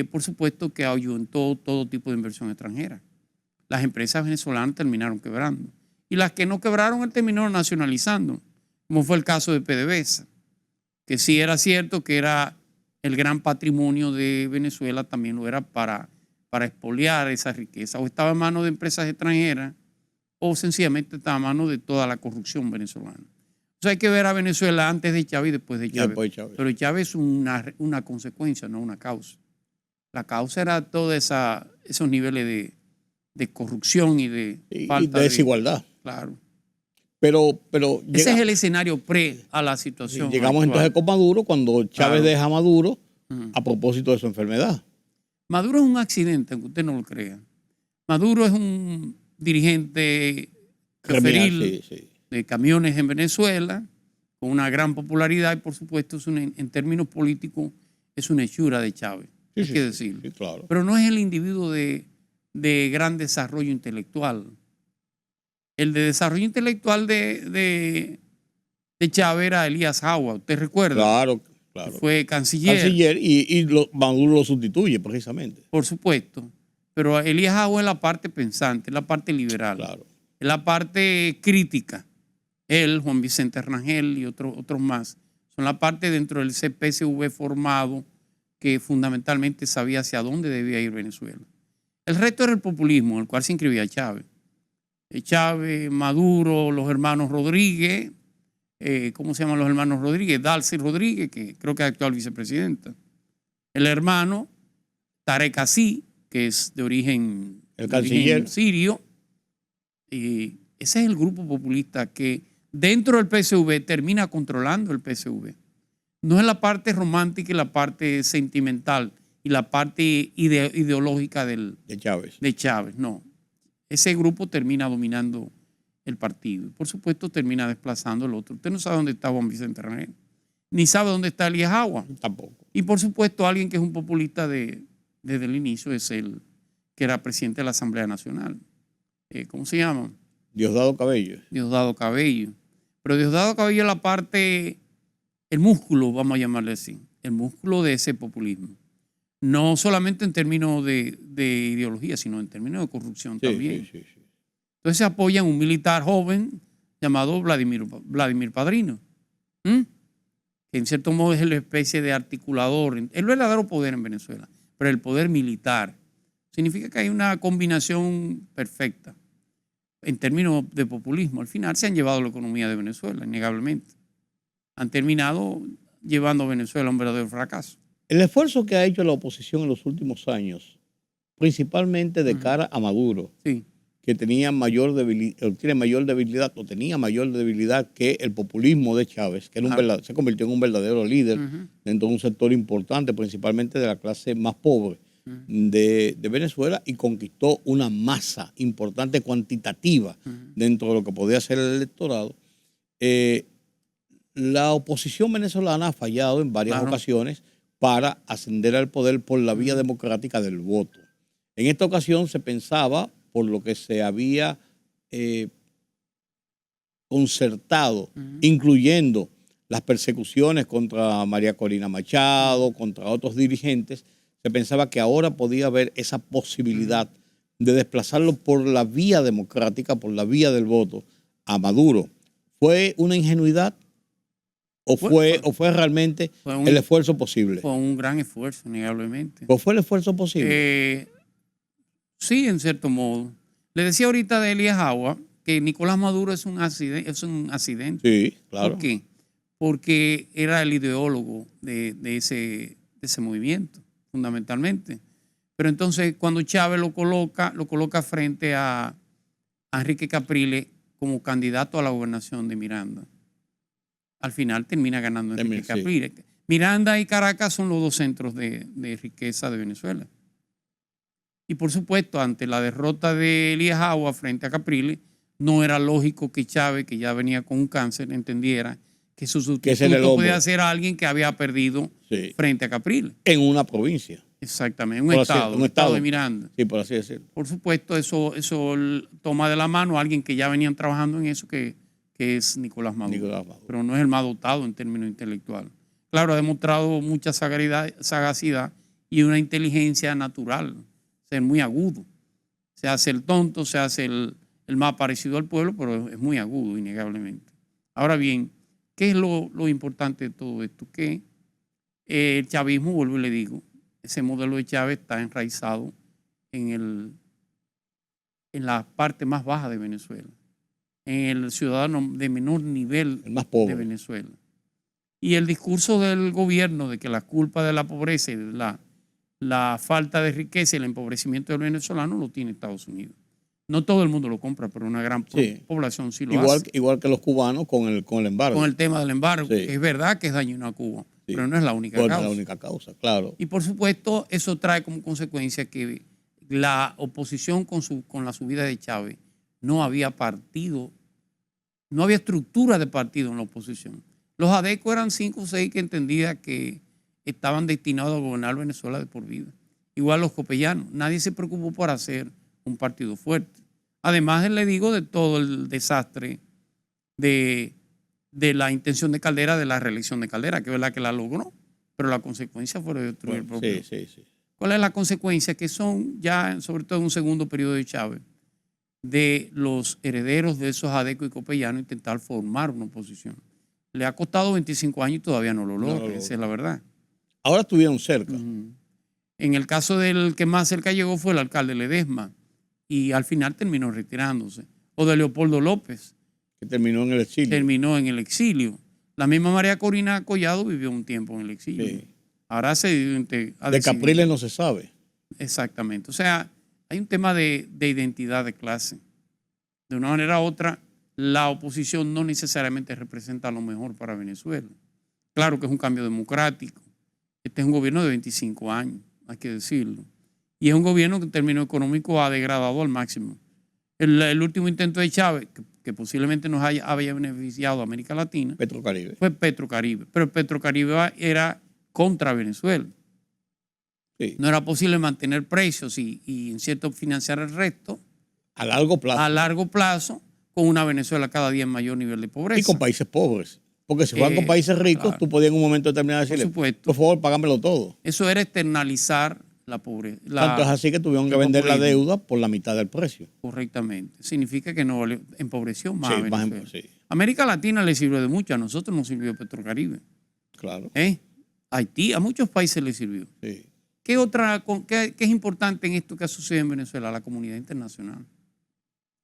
por supuesto que ahuyentó todo tipo de inversión extranjera. Las empresas venezolanas terminaron quebrando. Y las que no quebraron, él terminó nacionalizando, como fue el caso de PDVSA, que sí era cierto que era el gran patrimonio de Venezuela, también lo era para expoliar esa riqueza. O estaba en manos de empresas extranjeras, o sencillamente estaba en manos de toda la corrupción venezolana. O sea, hay que ver a Venezuela antes de Chávez y después de Chávez. Pero Chávez es una consecuencia, no una causa. La causa era todos esos niveles de corrupción y de falta de desigualdad. Claro. Pero ese es el escenario a la situación. Llegamos actual. Entonces con Maduro, cuando Chávez deja a Maduro a propósito de su enfermedad. Maduro es un accidente, aunque usted no lo crea. Maduro es un dirigente preferil de camiones en Venezuela, con una gran popularidad y por supuesto en términos políticos es una hechura de Chávez, hay que decirlo. Sí, claro. Pero no es el individuo de gran desarrollo intelectual. El de desarrollo intelectual de Chávez era Elías Agua, ¿usted recuerda? Claro. Fue canciller. Y Maduro lo sustituye precisamente. Por supuesto. Pero Elías Agua es la parte pensante, es la parte liberal. Claro. Es la parte crítica. Él, Juan Vicente Rangel y otros más, son la parte dentro del CPSV formado que fundamentalmente sabía hacia dónde debía ir Venezuela. El resto era el populismo, en el cual se inscribía Chávez. Chávez, Maduro, los hermanos Rodríguez, ¿cómo se llaman los hermanos Rodríguez? Dalcy Rodríguez, que creo que es actual vicepresidenta. El hermano Tarek Así, que es de origen sirio. Y ese es el grupo populista que dentro del PSV termina controlando el PSV. No es la parte romántica y la parte sentimental y la parte ideológica de Chávez, no. Ese grupo termina dominando el partido. Y por supuesto termina desplazando el otro. Usted no sabe dónde está Juan Vicente Rangel, ni sabe dónde está Elías Agua. Tampoco. Y por supuesto alguien que es un populista desde el inicio es el que era presidente de la Asamblea Nacional. ¿Cómo se llama? Diosdado Cabello. Diosdado Cabello. Pero Diosdado Cabello es la parte, el músculo, vamos a llamarle así, el músculo de ese populismo. No solamente en términos de ideología, sino en términos de corrupción también. Sí. Entonces se apoya en un militar joven llamado Vladimir Padrino, que en cierto modo es la especie de articulador, el verdadero poder en Venezuela, pero el poder militar. Significa que hay una combinación perfecta en términos de populismo. Al final se han llevado la economía de Venezuela, innegablemente. Han terminado llevando a Venezuela a un verdadero fracaso. El esfuerzo que ha hecho la oposición en los últimos años, principalmente de cara a Maduro, que tenía mayor debilidad que el populismo de Chávez, que era se convirtió en un verdadero líder dentro de un sector importante, principalmente de la clase más pobre de Venezuela, y conquistó una masa importante cuantitativa dentro de lo que podía ser el electorado. La oposición venezolana ha fallado en varias ocasiones para ascender al poder por la vía democrática del voto. En esta ocasión se pensaba, por lo que se había concertado, incluyendo las persecuciones contra María Corina Machado, contra otros dirigentes, se pensaba que ahora podía haber esa posibilidad de desplazarlo por la vía democrática, por la vía del voto, a Maduro. ¿Fue una ingenuidad o fue realmente el esfuerzo posible? Fue un gran esfuerzo, innegablemente. ¿O fue el esfuerzo posible? Sí, en cierto modo. Le decía ahorita de Elías Agua que Nicolás Maduro es un accidente. Sí, claro. ¿Por qué? Porque era el ideólogo de ese movimiento, fundamentalmente. Pero entonces cuando Chávez lo coloca frente a Enrique Capriles como candidato a la gobernación de Miranda. Al final termina ganando Enrique Capriles. Miranda y Caracas son los dos centros de riqueza de Venezuela. Y por supuesto, ante la derrota de Elías Agua frente a Capriles, no era lógico que Chávez, que ya venía con un cáncer, entendiera que su sustituto podía ser alguien que había perdido frente a Capriles. En una provincia. Exactamente, un estado de Miranda. Sí, por así decirlo. Por supuesto, eso toma de la mano a alguien que ya venían trabajando en eso, que es Nicolás Maduro. Pero no es el más dotado en términos intelectuales. Claro, ha demostrado mucha sagacidad y una inteligencia natural, ser muy agudo. Se hace el tonto, se hace el más parecido al pueblo, pero es muy agudo, innegablemente. Ahora bien, ¿qué es lo importante de todo esto? Que el chavismo, vuelvo y le digo, ese modelo de Chávez está enraizado en la parte más baja de Venezuela, en el ciudadano de menor nivel de Venezuela. Y el discurso del gobierno de que la culpa de la pobreza y de la falta de riqueza y el empobrecimiento del venezolano lo tiene Estados Unidos. No todo el mundo lo compra, pero una gran población sí lo hace. Igual que los cubanos con el embargo. Con el tema del embargo. Es verdad que es dañino a Cuba, pero no es la única causa. No es la única causa, claro. Y por supuesto, eso trae como consecuencia que la oposición con la subida de Chávez no había partido, no había estructura de partido en la oposición. Los ADECO eran 5 o 6 que entendía que estaban destinados a gobernar Venezuela de por vida. Igual los copellanos. Nadie se preocupó por hacer un partido fuerte. Además, le digo de todo el desastre de la intención de Caldera, de la reelección de Caldera, que es verdad que la logró, pero la consecuencia fue destruir el propio. Sí. ¿Cuál es la consecuencia? Que son ya, sobre todo en un segundo periodo de Chávez, de los herederos de esos ADECO y copellanos intentar formar una oposición. Le ha costado 25 años y todavía no lo logra, esa es la verdad. Ahora estuvieron cerca. En el caso del que más cerca llegó fue el alcalde Ledesma y al final terminó retirándose. O de Leopoldo López. Que terminó en el exilio. Terminó en el exilio. La misma María Corina Collado vivió un tiempo en el exilio. Sí. Ahora de Capriles no se sabe. Exactamente. O sea, hay un tema de identidad de clase. De una manera u otra, la oposición no necesariamente representa lo mejor para Venezuela. Claro que es un cambio democrático. Este es un gobierno de 25 años, hay que decirlo. Y es un gobierno que en términos económicos ha degradado al máximo. El último intento de Chávez, que posiblemente nos había beneficiado a América Latina, Petrocaribe. Fue Petrocaribe. Pero Petrocaribe era contra Venezuela. Sí. No era posible mantener precios y en cierto financiar el resto. A largo plazo. A largo plazo, con una Venezuela cada día en mayor nivel de pobreza. Y con países pobres. Porque si fueran con países ricos, claro, tú podías en un momento determinado decirle, por favor, págamelo todo. Eso era externalizar la pobreza. Tanto es así que tuvieron que vender la deuda por la mitad del precio. Correctamente. Significa que no empobreció más a Venezuela. Más sí. América Latina le sirvió de mucho, a nosotros nos sirvió Petrocaribe. Claro. Haití, a muchos países le sirvió. Sí. ¿Qué es importante en esto que ha sucedido en Venezuela? La comunidad internacional.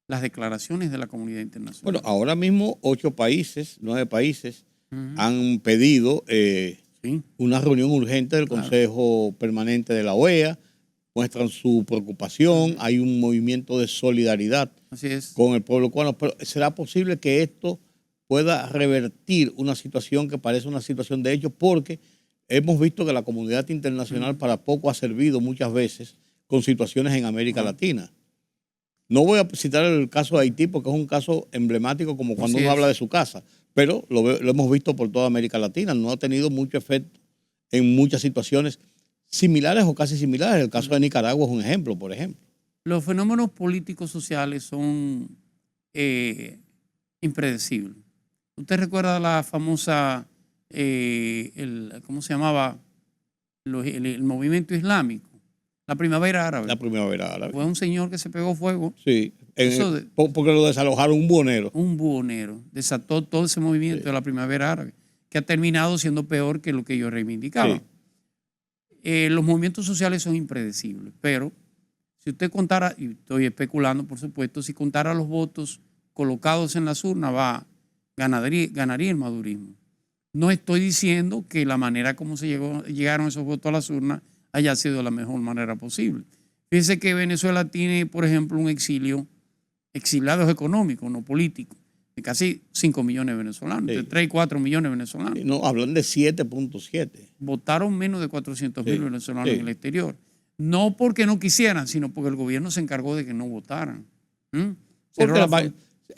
Las declaraciones de la comunidad internacional. Bueno, ahora mismo 9 países han pedido una reunión urgente del Consejo Permanente de la OEA, muestran su preocupación, hay un movimiento de solidaridad con el pueblo cubano, pero ¿será posible que esto pueda revertir una situación que parece una situación de hecho? Porque hemos visto que la comunidad internacional para poco ha servido muchas veces con situaciones en América Latina. No voy a citar el caso de Haití porque es un caso emblemático como cuando uno habla de su casa, pero lo hemos visto por toda América Latina. No ha tenido mucho efecto en muchas situaciones similares o casi similares. El caso de Nicaragua es un ejemplo, por ejemplo. Los fenómenos políticos sociales son impredecibles. ¿Usted recuerda la famosa ¿cómo se llamaba? El movimiento islámico. La primavera árabe. La primavera árabe. Fue un señor que se pegó fuego. Sí, porque lo desalojaron un buhonero. Un buhonero. Desató todo ese movimiento de la primavera árabe, que ha terminado siendo peor que lo que ellos reivindicaban. Sí. Los movimientos sociales son impredecibles, pero si usted contara, y estoy especulando por supuesto, si contara los votos colocados en las urnas, ganaría el madurismo. No estoy diciendo que la manera como llegaron esos votos a las urnas haya sido la mejor manera posible. Fíjense que Venezuela tiene, por ejemplo, un exiliados económicos, no políticos, de casi 5 millones de venezolanos, de 3 y 4 millones de venezolanos. Sí, no, hablan de 7.7. Votaron menos de 400,000 venezolanos en el exterior. No porque no quisieran, sino porque el gobierno se encargó de que no votaran.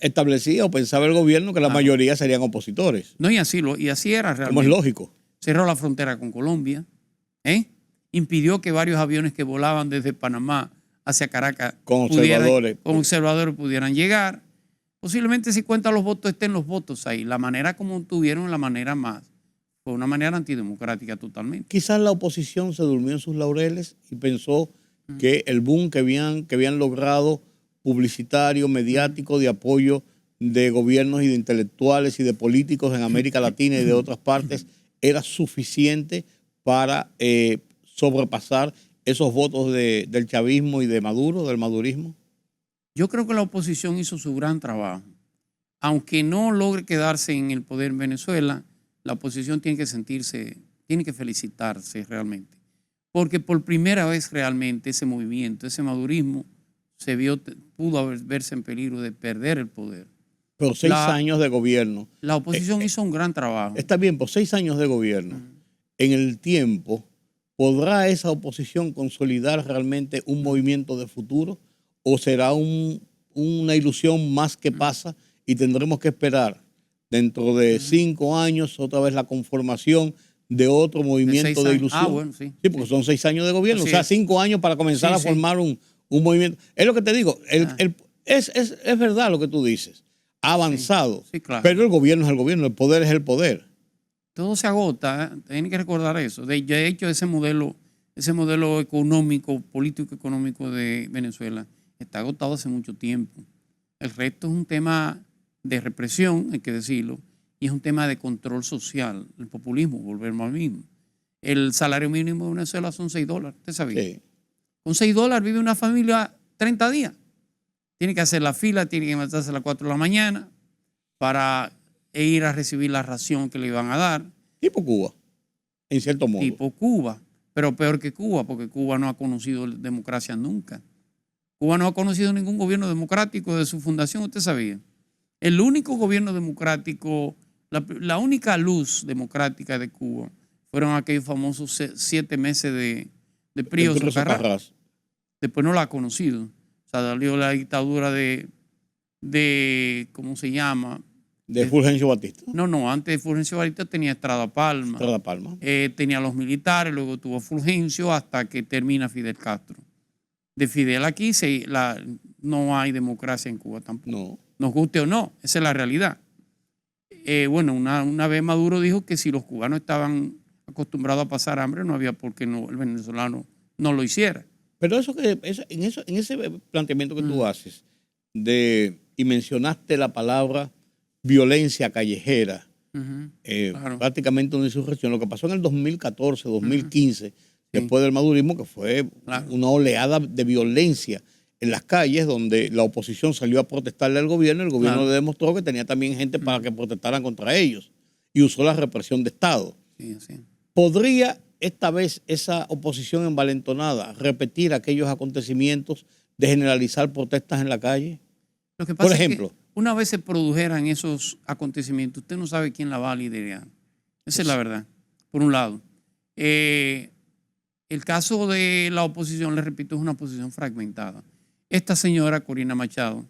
Establecía o pensaba el gobierno que la mayoría serían opositores. No, y así era realmente. Como es lógico. Cerró la frontera con Colombia, impidió que varios aviones que volaban desde Panamá hacia Caracas con observadores pudieran llegar. Posiblemente si cuentan los votos estén los votos ahí. La manera como tuvieron fue una manera antidemocrática totalmente. Quizás la oposición se durmió en sus laureles y pensó que el boom que habían logrado publicitario, mediático, de apoyo de gobiernos y de intelectuales y de políticos en América Latina y de otras partes era suficiente para sobrepasar esos votos del chavismo y de Maduro, del madurismo? Yo creo que la oposición hizo su gran trabajo. Aunque no logre quedarse en el poder en Venezuela, la oposición tiene que felicitarse realmente. Porque por primera vez realmente ese movimiento, ese madurismo, pudo verse en peligro de perder el poder. Pero 6 años de gobierno. La oposición hizo un gran trabajo. Está bien, por 6 años de gobierno. En el tiempo, ¿podrá esa oposición consolidar realmente un movimiento de futuro? ¿O será una ilusión más que pasa y tendremos que esperar dentro de 5 años otra vez la conformación de otro movimiento de ilusión? Bueno, sí. Sí, porque son 6 años de gobierno, o sea, 5 años para comenzar a formar un movimiento. Es lo que te digo, es verdad lo que tú dices, ha avanzado, claro. Pero el gobierno es el gobierno, el poder es el poder. Todo se agota, tienen que recordar eso. De hecho, ese modelo económico, político-económico de Venezuela está agotado hace mucho tiempo. El resto es un tema de represión, hay que decirlo, y es un tema de control social, el populismo, volvemos al mismo. El salario mínimo de Venezuela son $6, ¿usted sabía? Sí. Con $6 vive una familia 30 días. Tiene que hacer la fila, tiene que levantarse a las 4 de la mañana para ir a recibir la ración que le iban a dar. Tipo Cuba, en cierto modo. Tipo Cuba, pero peor que Cuba, porque Cuba no ha conocido democracia nunca. Cuba no ha conocido ningún gobierno democrático desde su fundación, ¿usted sabía? El único gobierno democrático, la única luz democrática de Cuba fueron aquellos famosos 7 meses de Prío Socarrás. Después no la ha conocido. O sea, salió la dictadura de ¿cómo se llama? De Fulgencio Batista. No, antes de Fulgencio Batista tenía Estrada Palma. Tenía los militares, luego tuvo Fulgencio hasta que termina Fidel Castro. De Fidel aquí no hay democracia en Cuba tampoco. No. Nos guste o no, esa es la realidad. Bueno, una vez Maduro dijo que si los cubanos estaban acostumbrados a pasar hambre, no había por qué el venezolano no lo hiciera. Pero en ese planteamiento que tú haces, y mencionaste la palabra violencia callejera, claro. Prácticamente una insurrección. Lo que pasó en el 2014, 2015, después del madurismo, que fue una oleada de violencia en las calles, donde la oposición salió a protestarle al gobierno, el gobierno le demostró que tenía también gente para que protestaran contra ellos y usó la represión de Estado. Sí. ¿Podría esta vez esa oposición envalentonada repetir aquellos acontecimientos de generalizar protestas en la calle? Lo que pasa por ejemplo, es que una vez se produjeran esos acontecimientos, usted no sabe quién la va a liderar. Esa es la verdad, por un lado. El caso de la oposición, le repito, es una oposición fragmentada. Esta señora, Corina Machado,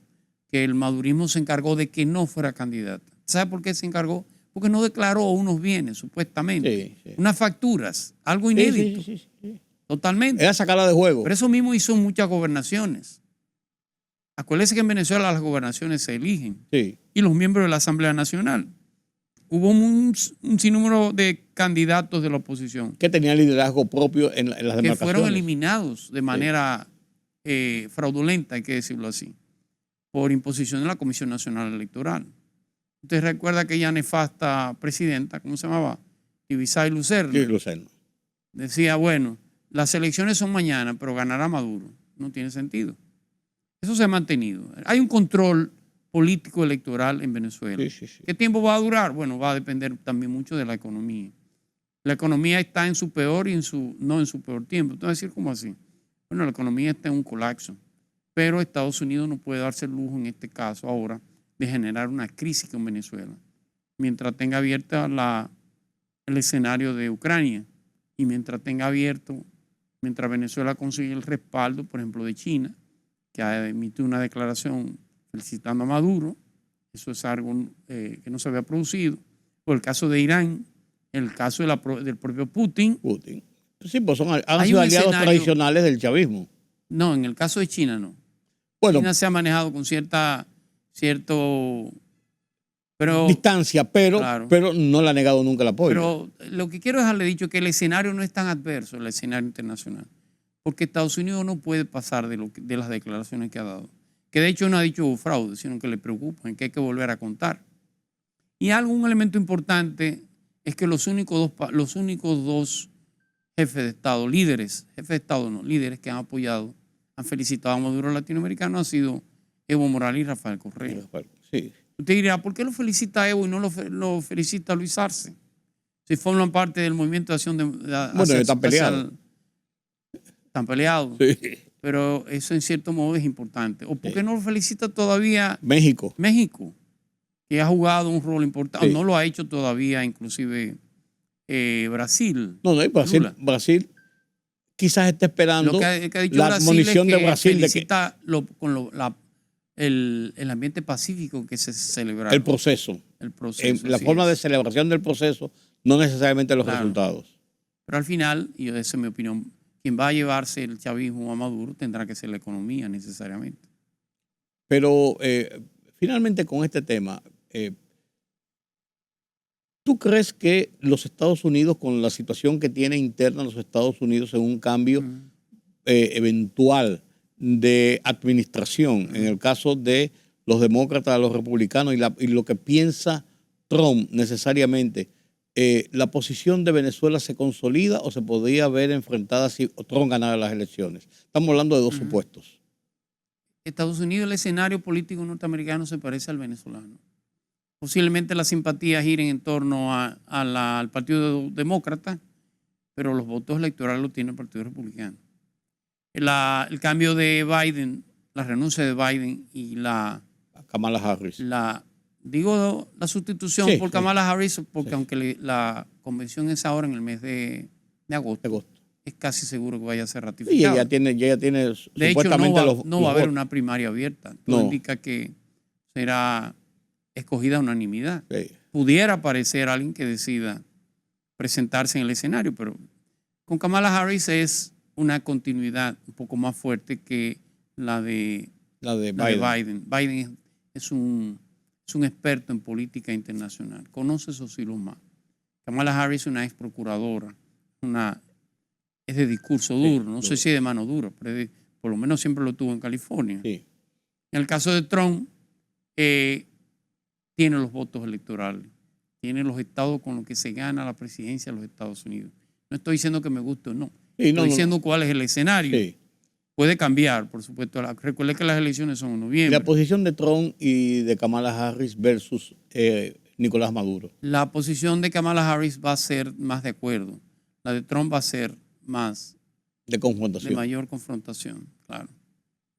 que el madurismo se encargó de que no fuera candidata. ¿Sabe por qué se encargó? Porque no declaró unos bienes, supuestamente. Sí. Unas facturas, algo inédito. Sí. Totalmente. Era sacarla de juego. Pero eso mismo hizo muchas gobernaciones. Acuérdense que en Venezuela las gobernaciones se eligen. Sí. Y los miembros de la Asamblea Nacional. hubo un sinnúmero de candidatos de la oposición que tenían liderazgo propio en las demarcaciones. Que fueron eliminados de manera fraudulenta, hay que decirlo así, por imposición de la Comisión Nacional Electoral. Usted recuerda aquella nefasta presidenta, ¿cómo se llamaba? Ibizay Lucerna. Sí, Lucerna. Decía, bueno, las elecciones son mañana, pero ganará Maduro. No tiene sentido. Eso se ha mantenido. Hay un control político electoral en Venezuela. Sí. ¿Qué tiempo va a durar? Bueno, va a depender también mucho de la economía. La economía está en su peor y no en su peor tiempo. Entonces, decir como así. Bueno, la economía está en un colapso, pero Estados Unidos no puede darse el lujo en este caso ahora de generar una crisis con Venezuela, mientras tenga abierta el escenario de Ucrania y mientras Venezuela consigue el respaldo, por ejemplo, de China, que ha emitido una declaración felicitando a Maduro. Eso es algo que no se había producido. O el caso de Irán, el caso del propio Putin. Sí, pues han sido aliados tradicionales del chavismo. No, en el caso de China no. Bueno, China se ha manejado con distancia, pero no le ha negado nunca el apoyo. Pero lo que quiero dejarle dicho es que el escenario no es tan adverso, el escenario internacional, porque Estados Unidos no puede pasar de las declaraciones que ha dado, que de hecho no ha dicho fraude, sino que le preocupan, que hay que volver a contar. Y un elemento importante es que los únicos dos jefes de Estado, líderes que han apoyado, han felicitado a Maduro latinoamericano, han sido Evo Morales y Rafael Correa. Sí. Usted dirá, ¿por qué lo felicita Evo y no lo felicita Luis Arce? Si forman parte del movimiento de acción bueno, están peleados. Están peleados. Sí. Pero eso en cierto modo es importante. ¿O por qué no lo felicita todavía México, que ha jugado un rol importante? Sí. No lo ha hecho todavía, inclusive Brasil. No, Brasil quizás esté esperando que ha dicho la Brasil admonición es que de Brasil felicita el ambiente pacífico que se celebra. El proceso. La forma de celebración del proceso, no necesariamente los resultados. Pero al final, y esa es mi opinión, quien va a llevarse el chavismo a Maduro tendrá que ser la economía necesariamente. Pero finalmente con este tema, ¿tú crees que los Estados Unidos, con la situación que tiene interna los Estados Unidos en un cambio eventual de administración, en el caso de los demócratas, los republicanos y lo que piensa Trump necesariamente, la posición de Venezuela se consolida o se podría ver enfrentada si Trump ganara las elecciones? Estamos hablando de dos supuestos. Estados Unidos, el escenario político norteamericano se parece al venezolano. Posiblemente las simpatías giren en torno al Partido Demócrata, pero los votos electorales los tiene el Partido Republicano. El cambio de Biden, la renuncia de Biden y Kamala Harris. La sustitución por Kamala Harris, porque aunque la convención es ahora en el mes de agosto, es casi seguro que vaya a ser ratificada. Y ella tiene de hecho, no va a haber una primaria abierta. Todo indica que será escogida a unanimidad. Sí. Pudiera aparecer alguien que decida presentarse en el escenario, pero con Kamala Harris es una continuidad un poco más fuerte que la de Biden. Biden es un experto en política internacional, conoce esos hilos más. Kamala Harris es una ex procuradora, es de discurso duro, no sé si es de mano dura, pero por lo menos siempre lo tuvo en California. Sí. En el caso de Trump, tiene los votos electorales, tiene los estados con los que se gana la presidencia de los Estados Unidos. No estoy diciendo que me guste o no, estoy diciendo cuál es el escenario. Sí. Puede cambiar, por supuesto. Recuerde que las elecciones son en noviembre. La posición de Trump y de Kamala Harris versus Nicolás Maduro. La posición de Kamala Harris va a ser más de acuerdo. La de Trump va a ser más de confrontación. De mayor confrontación, claro.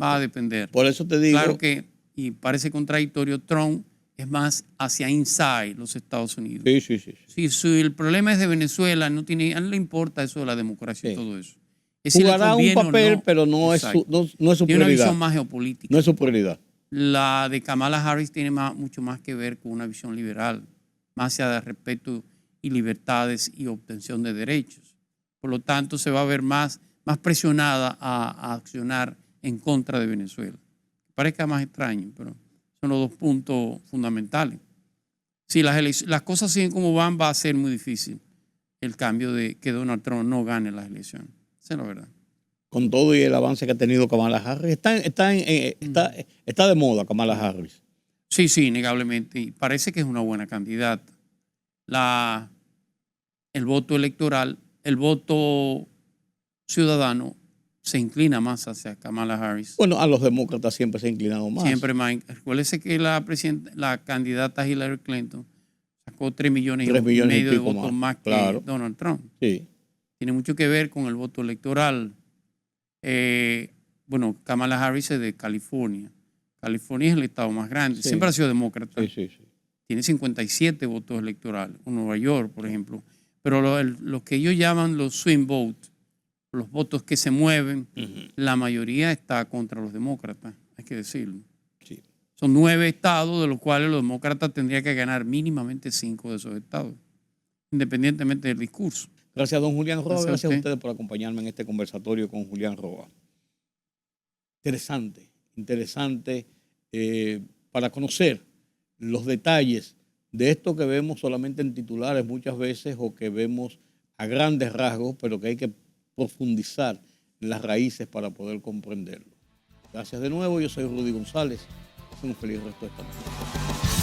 Va a depender. Por eso te digo. Claro que, y parece contradictorio, Trump es más hacia inside los Estados Unidos. Sí. Si el problema es de Venezuela, a él no le importa eso de la democracia y todo eso. Jugará un papel, pero no es su prioridad. Tiene una visión más geopolítica. No es su prioridad. La de Kamala Harris tiene mucho más que ver con una visión liberal, más hacia de respeto y libertades y obtención de derechos. Por lo tanto, se va a ver más presionada a accionar en contra de Venezuela. Parezca más extraño, pero son los dos puntos fundamentales. Si las cosas siguen como van, va a ser muy difícil el cambio de que Donald Trump no gane las elecciones. Esa es la verdad. Con todo y el avance que ha tenido Kamala Harris, está de moda Kamala Harris. Sí, innegablemente. Y parece que es una buena candidata. El voto electoral, el voto ciudadano se inclina más hacia Kamala Harris. Bueno, a los demócratas siempre se ha inclinado más. Siempre más. Recuérdese que la candidata Hillary Clinton sacó 3 millones y medio de votos más que Donald Trump. Sí. Tiene mucho que ver con el voto electoral. Kamala Harris es de California. California es el estado más grande. Sí. Siempre ha sido demócrata. Sí. Tiene 57 votos electorales. En Nueva York, por ejemplo. Pero los que ellos llaman los swing votes, los votos que se mueven, la mayoría está contra los demócratas, hay que decirlo. Sí. Son 9 estados, de los cuales los demócratas tendrían que ganar mínimamente 5 de esos estados, independientemente del discurso. Gracias, don Julián Roa. Gracias a usted. ustedes por acompañarme en este conversatorio con Julián Roa. Interesante para conocer los detalles de esto que vemos solamente en titulares muchas veces o que vemos a grandes rasgos, pero que hay que profundizar en las raíces para poder comprenderlo. Gracias de nuevo, yo soy Rudy González. Un feliz resto de esta noche.